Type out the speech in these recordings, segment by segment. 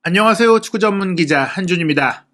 안녕하세요. 축구 전문 기자 한준입니다.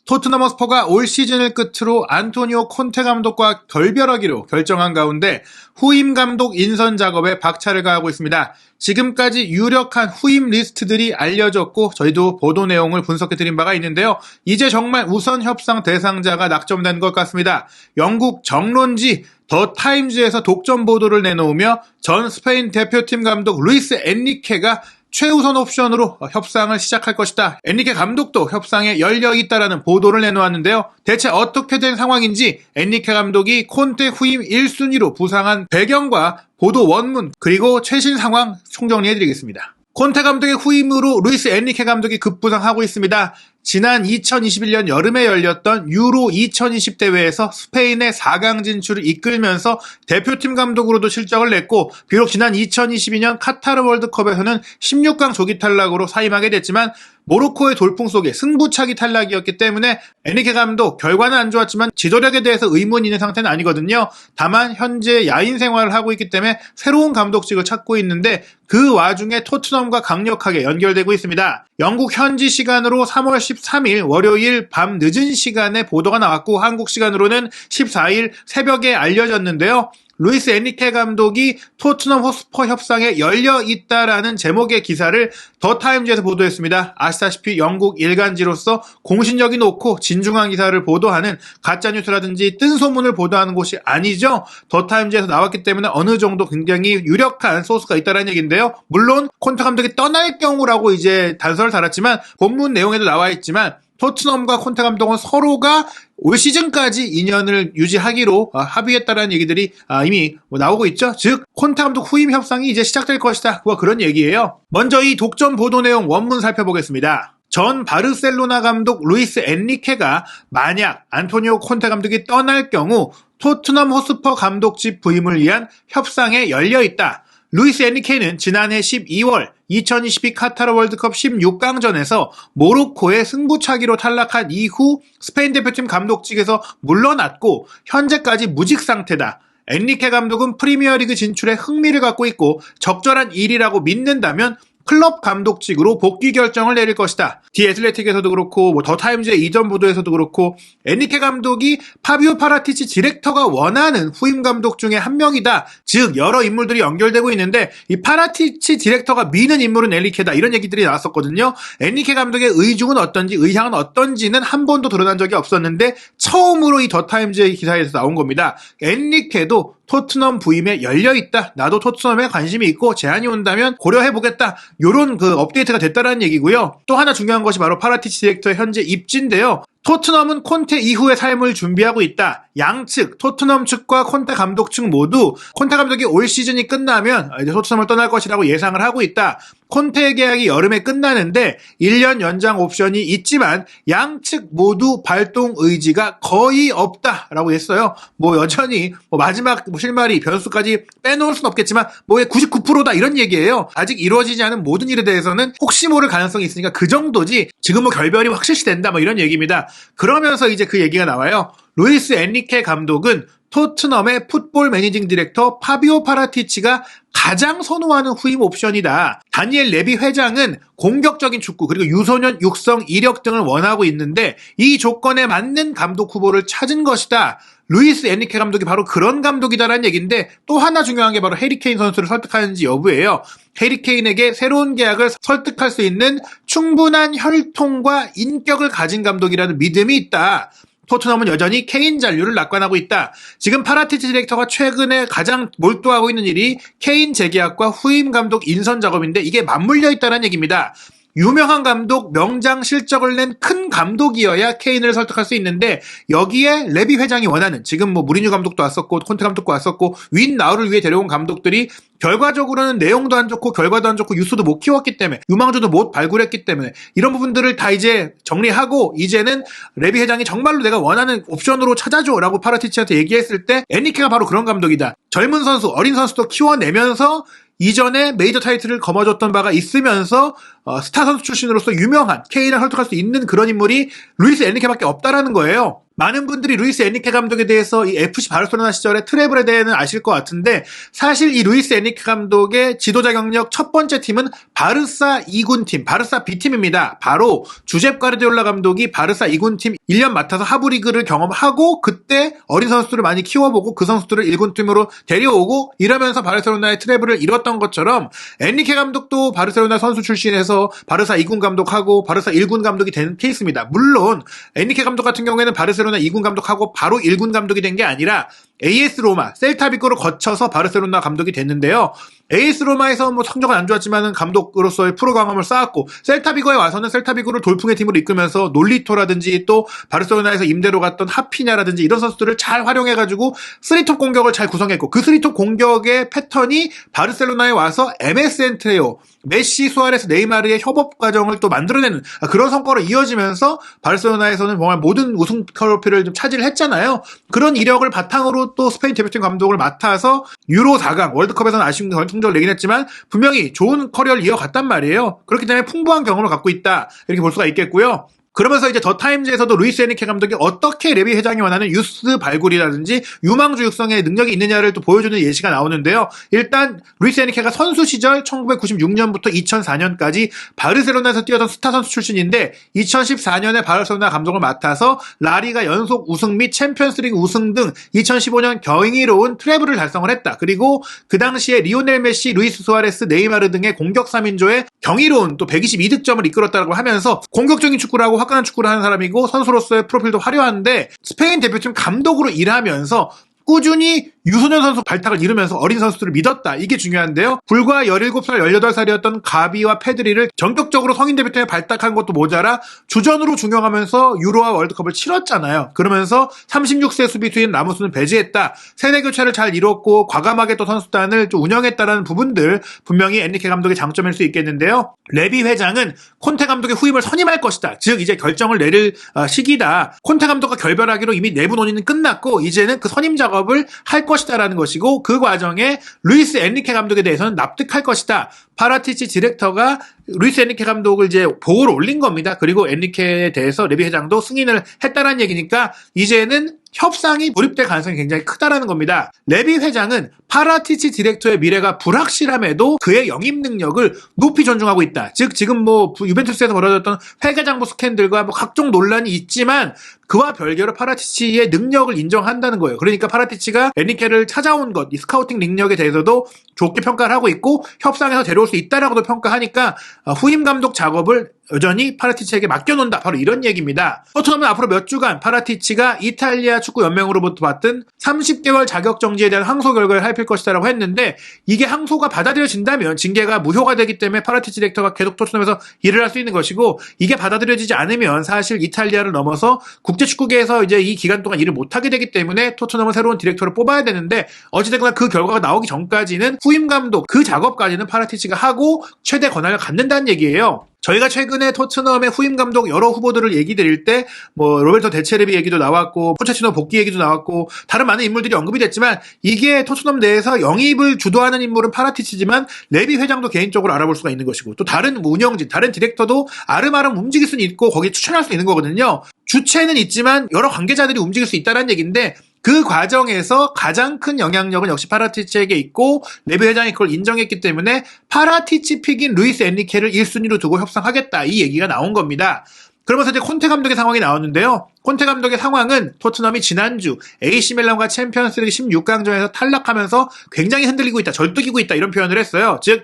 토트넘 허스퍼가 올 시즌을 끝으로 안토니오 콘테 감독과 결별하기로 결정한 가운데 후임 감독 인선 작업에 박차를 가하고 있습니다. 지금까지 유력한 후임 리스트들이 알려졌고 저희도 보도 내용을 분석해드린 바가 있는데요. 이제 정말 우선 협상 대상자가 낙점된 것 같습니다. 영국 정론지 더 타임즈에서 독점 보도를 내놓으며 전 스페인 대표팀 감독 루이스 엔리케가 최우선 옵션으로 협상을 시작할 것이다. 엔리케 감독도 협상에 열려 있다라는 보도를 내놓았는데요. 대체 어떻게 된 상황인지 엔리케 감독이 콘테 후임 1순위로 부상한 배경과 보도 원문 그리고 최신 상황 총정리해드리겠습니다. 콘테 감독의 후임으로 루이스 엔리케 감독이 급부상하고 있습니다. 지난 2021년 여름에 열렸던 유로 2020 대회에서 스페인의 4강 진출을 이끌면서 대표팀 감독으로도 실적을 냈고 비록 지난 2022년 카타르 월드컵에서는 16강 조기 탈락으로 사임하게 됐지만 모로코의 돌풍 속에 승부차기 탈락이었기 때문에 엔리케 감독 결과는 안 좋았지만 지도력에 대해서 의문이 있는 상태는 아니거든요. 다만 현재 야인 생활을 하고 있기 때문에 새로운 감독직을 찾고 있는데 그 와중에 토트넘과 강력하게 연결되고 있습니다. 영국 현지 시간으로 3월 13일 월요일 밤 늦은 시간에 보도가 나왔고 한국 시간으로는 14일 새벽에 알려졌는데요. 루이스 엔리케 감독이 토트넘 호스퍼 협상에 열려 있다라는 제목의 기사를 더 타임즈에서 보도했습니다. 아시다시피 영국 일간지로서 공신력이 높고 진중한 기사를 보도하는 가짜뉴스라든지 뜬 소문을 보도하는 곳이 아니죠. 더 타임즈에서 나왔기 때문에 어느 정도 굉장히 유력한 소스가 있다는 얘기인데요. 물론 콘테 감독이 떠날 경우라고 이제 단서를 달았지만 본문 내용에도 나와 있지만 토트넘과 콘테 감독은 서로가 올 시즌까지 인연을 유지하기로 합의했다라는 얘기들이 이미 나오고 있죠. 즉 콘테 감독 후임 협상이 이제 시작될 것이다. 그런 얘기예요. 먼저 이 독점 보도 내용 원문 살펴보겠습니다. 전 바르셀로나 감독 루이스 엔리케가 만약 안토니오 콘테 감독이 떠날 경우 토트넘 호스퍼 감독직 부임을 위한 협상에 열려 있다. 루이스 엔리케는 지난해 12월 2022 카타르 월드컵 16강전에서 모로코의 승부차기로 탈락한 이후 스페인 대표팀 감독직에서 물러났고 현재까지 무직 상태다. 엔리케 감독은 프리미어리그 진출에 흥미를 갖고 있고 적절한 일이라고 믿는다면 클럽 감독직으로 복귀 결정을 내릴 것이다. 디 애틀레틱에서도 그렇고 더 타임즈의 이전 보도에서도 그렇고 엔리케 감독이 파비오 파라티치 디렉터가 원하는 후임 감독 중에 한 명이다. 즉 여러 인물들이 연결되고 있는데 이 파라티치 디렉터가 미는 인물은 엔리케다. 이런 얘기들이 나왔었거든요. 엔리케 감독의 의중은 어떤지 의향은 어떤지는 한 번도 드러난 적이 없었는데 처음으로 이 더 타임즈의 기사에서 나온 겁니다. 엔리케도 토트넘 부임에 열려있다. 나도 토트넘에 관심이 있고 제안이 온다면 고려해보겠다. 요런 업데이트가 됐다라는 얘기고요. 또 하나 중요한 것이 바로 파라티치 디렉터의 현재 입지인데요. 토트넘은 콘테 이후의 삶을 준비하고 있다. 양측, 토트넘 측과 콘테 감독 측 모두 콘테 감독이 올 시즌이 끝나면 이제 토트넘을 떠날 것이라고 예상을 하고 있다. 콘테의 계약이 여름에 끝나는데 1년 연장 옵션이 있지만 양측 모두 발동 의지가 거의 없다라고 했어요. 여전히 마지막 실마리 변수까지 빼놓을 순 없겠지만 99%다 이런 얘기예요. 아직 이루어지지 않은 모든 일에 대해서는 혹시 모를 가능성이 있으니까 그 정도지 지금 결별이 확실시된다 이런 얘기입니다. 그러면서 이제 그 얘기가 나와요. 루이스 엔리케 감독은 토트넘의 풋볼 매니징 디렉터 파비오 파라티치가 가장 선호하는 후임 옵션이다. 다니엘 레비 회장은 공격적인 축구 그리고 유소년 육성 이력 등을 원하고 있는데 이 조건에 맞는 감독 후보를 찾은 것이다. 루이스 엔리케 감독이 바로 그런 감독이다라는 얘기인데 또 하나 중요한 게 바로 해리 케인 선수를 설득하는지 여부예요. 해리 케인에게 새로운 계약을 설득할 수 있는 충분한 혈통과 인격을 가진 감독이라는 믿음이 있다. 토트넘은 여전히 케인 잔류를 낙관하고 있다. 지금 파라티치 디렉터가 최근에 가장 몰두하고 있는 일이 케인 재계약과 후임 감독 인선 작업인데 이게 맞물려 있다는 얘기입니다. 유명한 감독, 명장 실적을 낸 큰 감독이어야 케인을 설득할 수 있는데 여기에 레비 회장이 원하는 지금 무리뉴 감독도 왔었고 콘테 감독도 왔었고 윈 나우를 위해 데려온 감독들이 결과적으로는 내용도 안 좋고 결과도 안 좋고 유스도 못 키웠기 때문에 유망주도 못 발굴했기 때문에 이런 부분들을 다 이제 정리하고 이제는 레비 회장이 정말로 내가 원하는 옵션으로 찾아줘라고 파라티치한테 얘기했을 때 엔리케가 바로 그런 감독이다. 젊은 선수, 어린 선수도 키워내면서 이전에 메이저 타이틀을 거머쥐었던 바가 있으면서 스타 선수 출신으로서 유명한 케인을 설득할 수 있는 그런 인물이 루이스 엔리케밖에 없다라는 거예요. 많은 분들이 루이스 에니케 감독에 대해서 이 FC 바르셀로나 시절의 트래블에 대해는 아실 것 같은데 사실 이 루이스 에니케 감독의 지도자 경력 첫 번째 팀은 바르사 2군 팀, 바르사 B팀입니다. 바로 주셉 가르디올라 감독이 바르사 2군 팀 1년 맡아서 하브리그를 경험하고 그때 어린 선수들을 많이 키워보고 그 선수들을 1군 팀으로 데려오고 이러면서 바르셀로나의 트래블을 이뤘던 것처럼 에니케 감독도 바르셀로나 선수 출신에서 바르사 2군 감독하고 바르사 1군 감독이 된 케이스입니다. 물론 에니케 감독 같은 경우에는 바르셀로나 2군 감독하고 바로 1군 감독이 된 게 아니라 AS 로마, 셀타비고를 거쳐서 바르셀로나 감독이 됐는데요. AS 로마에서 뭐 성적은 안 좋았지만은 감독으로서의 프로 경험을 쌓았고 셀타비고에 와서는 셀타비고를 돌풍의 팀으로 이끌면서 놀리토라든지 또 바르셀로나에서 임대로 갔던 하피냐라든지 이런 선수들을 잘 활용해가지고 3톱 공격을 잘 구성했고 그 3톱 공격의 패턴이 바르셀로나에 와서 MSN 트레오, 메시, 수아레스, 네이마르의 협업 과정을 또 만들어내는 그런 성과로 이어지면서 바르셀로나에서는 정말 모든 우승 트로피를 좀 차지를 했잖아요. 그런 이력을 바탕으로 또 스페인 대표팀 감독을 맡아서 유로 4강, 월드컵에서는 아쉬운 성적을 내긴 했지만 분명히 좋은 커리어를 이어갔단 말이에요. 그렇기 때문에 풍부한 경험을 갖고 있다 이렇게 볼 수가 있겠고요. 그러면서 이제 더 타임즈에서도 루이스 에니케 감독이 어떻게 레비 회장이 원하는 유스 발굴이라든지 유망주 육성에 능력이 있느냐를 또 보여주는 예시가 나오는데요. 일단 루이스 에니케가 선수 시절 1996년부터 2004년까지 바르셀로나에서 뛰었던 스타 선수 출신인데 2014년에 바르셀로나 감독을 맡아서 라리가 연속 우승 및 챔피언스리그 우승 등 2015년 경이로운 트래블을 달성을 했다. 그리고 그 당시에 리오넬 메시, 루이스 수아레스, 네이마르 등의 공격 3인조의 경이로운 또 122득점을 이끌었다고 하면서 공격적인 축구라고 화끈한 축구를 하는 사람이고 선수로서의 프로필도 화려한데 스페인 대표팀 감독으로 일하면서 꾸준히 유소년 선수 발탁을 이루면서 어린 선수들을 믿었다. 이게 중요한데요. 불과 17살, 18살이었던 가비와 페드리를 전격적으로 성인 대표팀에 발탁한 것도 모자라 주전으로 중용하면서 유로와 월드컵을 치렀잖아요. 그러면서 36세 수비수인 라모스는 배제했다. 세대 교체를 잘 이뤘고 과감하게 또 선수단을 좀 운영했다라는 부분들 분명히 엔리케 감독의 장점일 수 있겠는데요. 레비 회장은 콘테 감독의 후임을 선임할 것이다. 즉 이제 결정을 내릴 시기다. 콘테 감독과 결별하기로 이미 내부 논의는 끝났고 이제는 그 선임 작업을 할 것이다라는 것이고 그 과정에 루이스 엔리케 감독에 대해서는 납득할 것이다. 파라티치 디렉터가 루이스 엔리케 감독을 이제 보고를 올린 겁니다. 그리고 엔리케에 대해서 레비 회장도 승인을 했다라는 얘기니까 이제는 협상이 돌입될 가능성이 굉장히 크다라는 겁니다. 레비 회장은 파라티치 디렉터의 미래가 불확실함에도 그의 영입 능력을 높이 존중하고 있다. 즉 지금 뭐 유벤투스에서 벌어졌던 회계장부 스캔들과 뭐 각종 논란이 있지만 그와 별개로 파라티치의 능력을 인정한다는 거예요. 그러니까 파라티치가 엔리케를 찾아온 것, 이 스카우팅 능력에 대해서도 좋게 평가를 하고 있고 협상에서 데려올 수 있다라고도 평가하니까 후임 감독 작업을 여전히 파라티치에게 맡겨놓는다. 바로 이런 얘기입니다. 토트넘은 앞으로 몇 주간 파라티치가 이탈리아 축구연맹으로부터 받은 30개월 자격정지에 대한 항소 결과를 살필 것이다라고 했는데 이게 항소가 받아들여진다면 징계가 무효가 되기 때문에 파라티치 디렉터가 계속 토트넘에서 일을 할 수 있는 것이고 이게 받아들여지지 않으면 사실 이탈리아를 넘어서 국제축구계에서 이제 이 기간 동안 일을 못하게 되기 때문에 토트넘은 새로운 디렉터를 뽑아야 되는데 어찌됐거나 그 결과가 나오기 전까지는 후임 감독 그 작업까지는 파라티치가 하고 최대 권한을 갖는다는 얘기예요. 저희가 최근에 토트넘의 후임 감독 여러 후보들을 얘기 드릴 때 뭐 로베르토 데체르비 얘기도 나왔고 포체티노 복귀 얘기도 나왔고 다른 많은 인물들이 언급이 됐지만 이게 토트넘 내에서 영입을 주도하는 인물은 파라티치지만 레비 회장도 개인적으로 알아볼 수가 있는 것이고 또 다른 운영진, 다른 디렉터도 아름아름 움직일 수는 있고 거기에 추천할 수 있는 거거든요. 주체는 있지만 여러 관계자들이 움직일 수 있다는 얘기인데 그 과정에서 가장 큰 영향력은 역시 파라티치에게 있고 레비 회장이 그걸 인정했기 때문에 파라티치 픽인 루이스 엔리케를 1순위로 두고 협상하겠다 이 얘기가 나온 겁니다. 그러면서 이제 콘테 감독의 상황이 나왔는데요. 콘테 감독의 상황은 토트넘이 지난주 AC 밀란과 챔피언스리그 16강전에서 탈락하면서 굉장히 흔들리고 있다, 절뚝이고 있다 이런 표현을 했어요. 즉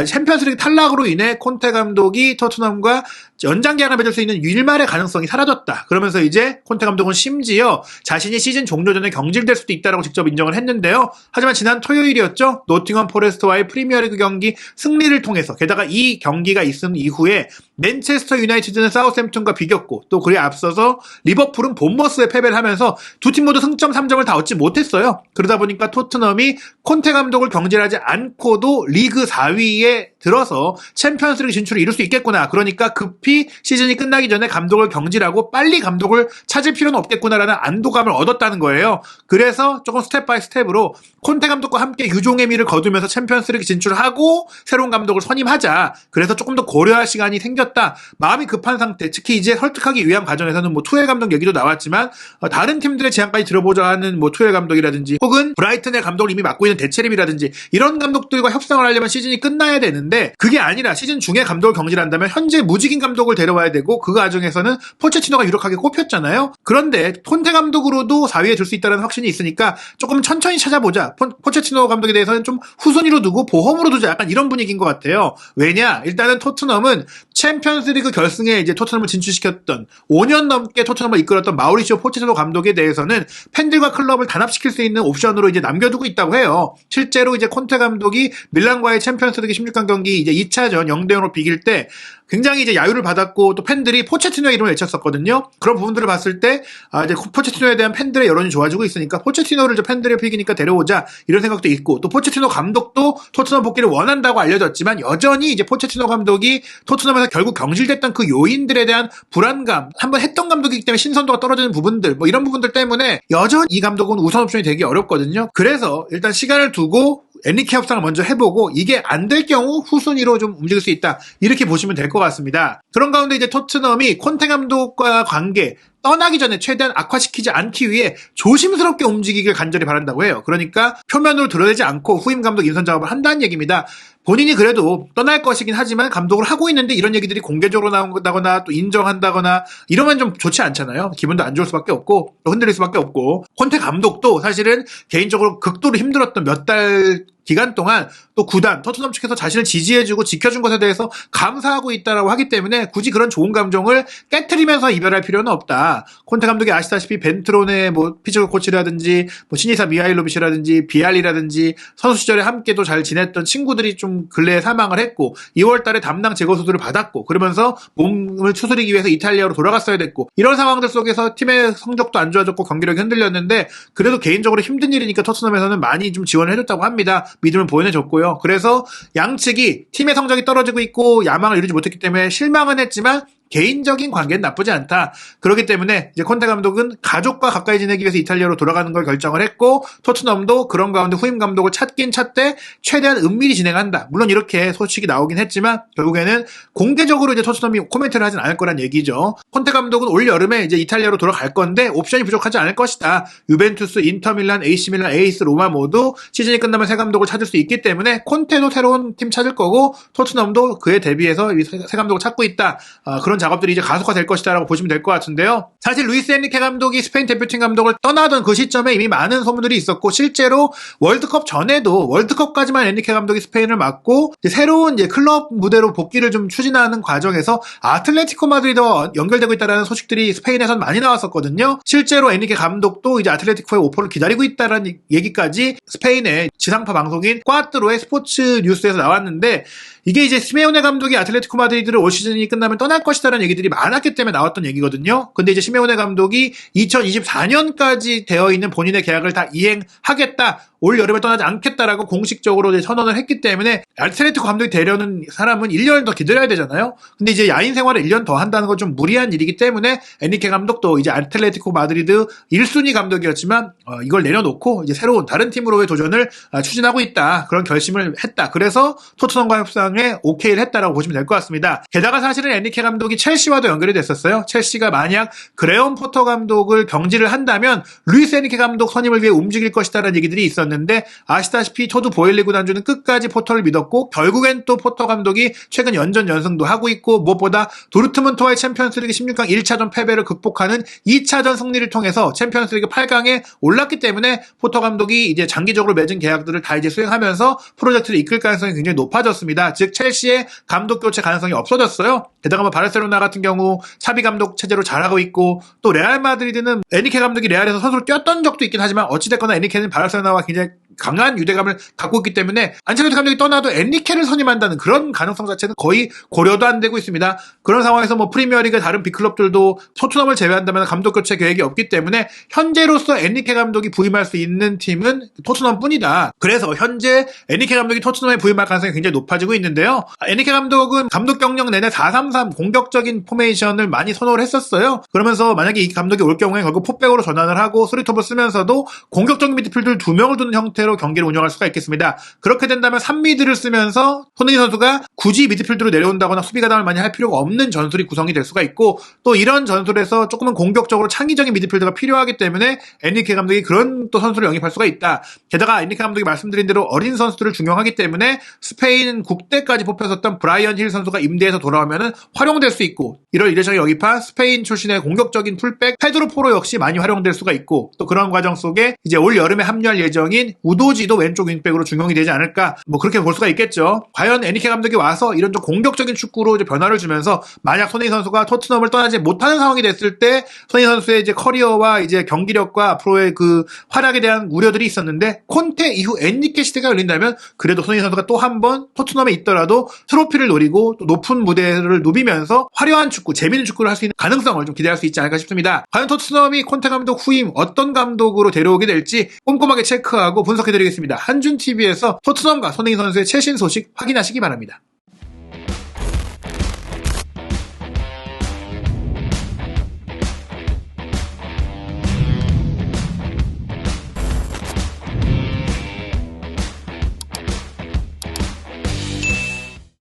챔피언스리그 탈락으로 인해 콘테 감독이 토트넘과 연장 계약을 맺을 수 있는 일말의 가능성이 사라졌다. 그러면서 이제 콘테 감독은 심지어 자신이 시즌 종료 전에 경질될 수도 있다라고 직접 인정을 했는데요. 하지만 지난 토요일이었죠. 노팅엄 포레스트와의 프리미어리그 경기 승리를 통해서 게다가 이 경기가 있은 이후에 맨체스터 유나이티드는 사우샘프턴과 비겼고 또 그에 앞서서 리버풀은 본머스에 패배를 하면서 두 팀 모두 승점 3점을 다 얻지 못했어요. 그러다 보니까 토트넘이 콘테 감독을 경질하지 않고도 리그 4위에 들어서 챔피언스리그 진출을 이룰 수 있겠구나. 그러니까 급히 시즌이 끝나기 전에 감독을 경질하고 빨리 감독을 찾을 필요는 없겠구나라는 안도감을 얻었다는 거예요. 그래서 조금 스텝 바이 스텝으로 콘테 감독과 함께 유종의 미를 거두면서 챔피언스리그 진출하고 새로운 감독을 선임하자. 그래서 조금 더 고려할 시간이 생겼다. 마음이 급한 상태, 특히 이제 설득하기 위한 과정에서는 뭐 투엘 감독 얘기도 나왔지만 다른 팀들의 제안까지 들어보자 하는 뭐 투엘 감독이라든지 혹은 브라이튼의 감독을 이미 맡고 있는 데체림이라든지 이런 감독들과 협상을 하려면 시즌이 끝나야 되는데 그게 아니라 시즌 중에 감독을 경질한다면 현재 무직인 감독을 데려와야 되고 그 과정에서는 포체티노가 유력하게 꼽혔잖아요. 그런데 콘테 감독으로도 4위에 들 수 있다는 확신이 있으니까 조금 천천히 찾아보자. 포체티노 감독에 대해서는 좀 후순위로 두고 보험으로 두자. 약간 이런 분위기인 것 같아요. 왜냐? 일단은 토트넘은 챔피언스리그 결승에 이제 토트넘을 진출시켰던 5년 넘게 토트넘을 이끌었던 마우리시오 포체티노 감독에 대해서는 팬들과 클럽을 단합시킬 수 있는 옵션으로 이제 남겨두고 있다고 해요. 실제로 이제 콘테 감독이 밀란과의 챔피언스리그 16강 경기 이제 2차전 0대0으로 비길 때 굉장히 이제 야유를 받았고 또 팬들이 포체티노의 이름을 외쳤었거든요. 그런 부분들을 봤을 때 이제 포체티노에 대한 팬들의 여론이 좋아지고 있으니까 포체티노를 이제 팬들의 픽이니까 데려오자 이런 생각도 있고 또 포체티노 감독도 토트넘 복귀를 원한다고 알려졌지만 여전히 이제 포체티노 감독이 토트넘에서 결국 경질됐던 그 요인들에 대한 불안감 한번 했던 감독이기 때문에 신선도가 떨어지는 부분들 뭐 이런 부분들 때문에 여전히 이 감독은 우선 옵션이 되기 어렵거든요. 그래서 일단 시간을 두고 엔리케 협상을 먼저 해보고 이게 안 될 경우 후순위로 좀 움직일 수 있다. 이렇게 보시면 될 것 같습니다. 그런 가운데 이제 토트넘이 콘테 감독과 관계 떠나기 전에 최대한 악화시키지 않기 위해 조심스럽게 움직이길 간절히 바란다고 해요. 그러니까 표면으로 드러내지 않고 후임 감독 인선 작업을 한다는 얘기입니다. 본인이 그래도 떠날 것이긴 하지만 감독을 하고 있는데 이런 얘기들이 공개적으로 나온다거나 또 인정한다거나 이러면 좀 좋지 않잖아요. 기분도 안 좋을 수밖에 없고 또 흔들릴 수밖에 없고 콘테 감독도 사실은 개인적으로 극도로 힘들었던 몇 달 기간 동안 또 구단, 토트넘 측에서 자신을 지지해주고 지켜준 것에 대해서 감사하고 있다라고 하기 때문에 굳이 그런 좋은 감정을 깨트리면서 이별할 필요는 없다. 콘테 감독이 아시다시피 벤트론의 뭐 피지컬 코치라든지 뭐 신이사 미하일로비치라든지 비알리라든지 선수 시절에 함께도 잘 지냈던 친구들이 좀 근래에 사망을 했고 2월 달에 담당 제거 수술을 받았고 그러면서 몸을 추스리기 위해서 이탈리아로 돌아갔어야 됐고 이런 상황들 속에서 팀의 성적도 안 좋아졌고 경기력이 흔들렸는데 그래도 개인적으로 힘든 일이니까 토트넘에서는 많이 좀 지원을 해줬다고 합니다. 믿음을 보여줬고요. 그래서 양측이 팀의 성적이 떨어지고 있고 야망을 이루지 못했기 때문에 실망은 했지만 개인적인 관계는 나쁘지 않다. 그렇기 때문에 이제 콘테 감독은 가족과 가까이 지내기 위해서 이탈리아로 돌아가는 걸 결정을 했고 토트넘도 그런 가운데 후임 감독을 찾긴 찾되 최대한 은밀히 진행한다. 물론 이렇게 소식이 나오긴 했지만 결국에는 공개적으로 이제 토트넘이 코멘트를 하진 않을 거란 얘기죠. 콘테 감독은 올 여름에 이제 이탈리아로 돌아갈 건데 옵션이 부족하지 않을 것이다. 유벤투스, 인터밀란, AC 밀란, 에이스 로마 모두 시즌이 끝나면 새 감독을 찾을 수 있기 때문에 콘테도 새로운 팀 찾을 거고 토트넘도 그에 대비해서 새 감독을 찾고 있다. 그런 작업들이 이제 가속화될 것이다라고 보시면 될 것 같은데요. 사실 루이스 엔리케 감독이 스페인 대표팀 감독을 떠나던 그 시점에 이미 많은 소문들이 있었고 실제로 월드컵 전에도 월드컵까지만 엔리케 감독이 스페인을 맡고 이제 새로운 이제 클럽 무대로 복귀를 좀 추진하는 과정에서 아틀레티코 마드리드와 연결되고 있다는 소식들이 스페인에선 많이 나왔었거든요. 실제로 엔리케 감독도 이제 아틀레티코의 오퍼를 기다리고 있다는 얘기까지 스페인의 지상파 방송인 꽈트로의 스포츠 뉴스에서 나왔는데 이게 이제 시메오네 감독이 아틀레티코 마드리드를 올 시즌이 끝나면 떠날 것이다라는 얘기들이 많았기 때문에 나왔던 얘기거든요. 근데 이제 시메오네 감독이 2024년까지 되어 있는 본인의 계약을 다 이행하겠다. 올 여름에 떠나지 않겠다라고 공식적으로 이제 선언을 했기 때문에 아틀레티코 감독이 되려는 사람은 1년을 더 기다려야 되잖아요. 근데 이제 야인 생활을 1년 더 한다는 건 좀 무리한 일이기 때문에 엔리케 감독도 이제 아틀레티코 마드리드 1순위 감독이었지만 이걸 내려놓고 이제 새로운 다른 팀으로의 도전을 추진하고 있다. 그런 결심을 했다. 그래서 토트넘과 협상에 오케이를 했다라고 보시면 될 것 같습니다. 게다가 사실은 엔리케 감독이 첼시와도 연결이 됐었어요. 첼시가 만약 그레엄 포터 감독을 경질을 한다면 루이스 엔리케 감독 선임을 위해 움직일 것이다라는 얘기들이 있었는데 아시다시피 토드 보일리 구단주는 끝까지 포터를 믿었고 결국엔 또 포터 감독이 최근 연전 연승도 하고 있고 무엇보다 도르트문트와의 챔피언스리그 16강 1차전 패배를 극복하는 2차전 승리를 통해서 챔피언스리그 8강에 올랐기 때문에 포터 감독이 이제 장기적으로 맺은 계약들을 다 이제 수행하면서 프로젝트를 이끌 가능성이 굉장히 높아졌습니다. 즉 첼시의 감독 교체 가능성이 없어졌어요. 게다가 뭐 바르셀로나 같은 경우 차비 감독 체제로 잘하고 있고 또 레알 마드리드는 에니케 감독이 레알에서 선수로 뛰었던 적도 있긴 하지만 어찌됐거나 에니케는 바르셀로나와 굉장히 강한 유대감을 갖고 있기 때문에 안첼로티 감독이 떠나도 엔리케를 선임한다는 그런 가능성 자체는 거의 고려도 안 되고 있습니다. 그런 상황에서 뭐 프리미어리그 다른 빅클럽들도 토트넘을 제외한다면 감독 교체 계획이 없기 때문에 현재로서 엔리케 감독이 부임할 수 있는 팀은 토트넘뿐이다. 그래서 현재 엔리케 감독이 토트넘에 부임할 가능성이 굉장히 높아지고 있는데요. 엔리케 감독은 감독 경력 내내 4-3-3 공격적인 포메이션을 많이 선호를 했었어요. 그러면서 만약에 이 감독이 올 경우에 결국 포백으로 전환을 하고 3톱을 쓰면서도 공격적인 미드필더를 2명을 두는 형태 형태로 경기를 운영할 수가 있겠습니다. 그렇게 된다면 3미드를 쓰면서 손흥민 선수가 굳이 미드필드로 내려온다거나 수비 가담을 많이 할 필요가 없는 전술이 구성이 될 수가 있고, 또 이런 전술에서 조금은 공격적으로 창의적인 미드필더가 필요하기 때문에 엔리케 감독이 그런 또 선수를 영입할 수가 있다. 게다가 엔리케 감독이 말씀드린 대로 어린 선수들을 중용하기 때문에 스페인 국대까지 뽑혔었던 브라이언 힐 선수가 임대해서 돌아오면은 활용될 수 있고, 1월 1회장에 영입한 스페인 출신의 공격적인 풀백 페드로 포로 역시 많이 활용될 수가 있고, 또 그런 과정 속에 이제 올 여름에 합류할 예정인 우도지도 왼쪽 윙백으로 중용이 되지 않을까, 뭐 그렇게 볼 수가 있겠죠. 과연 엔리케 감독이 와서 이런 좀 공격적인 축구로 이제 변화를 주면서 만약 손흥민 선수가 토트넘을 떠나지 못하는 상황이 됐을 때 손흥민 선수의 이제 커리어와 이제 경기력과 앞으로의 그 활약에 대한 우려들이 있었는데, 콘테 이후 엔리케 시대가 열린다면 그래도 손흥민 선수가 또 한 번 토트넘에 있더라도 트로피를 노리고 또 높은 무대를 누비면서 화려한 축구, 재미있는 축구를 할 수 있는 가능성을 좀 기대할 수 있지 않을까 싶습니다. 과연 토트넘이 콘테 감독 후임 어떤 감독으로 데려오게 될지 꼼꼼하게 체크하고 분석해드리겠습니다. 한준TV에서 토트넘과 손흥민 선수의 최신 소식 확인하시기 바랍니다.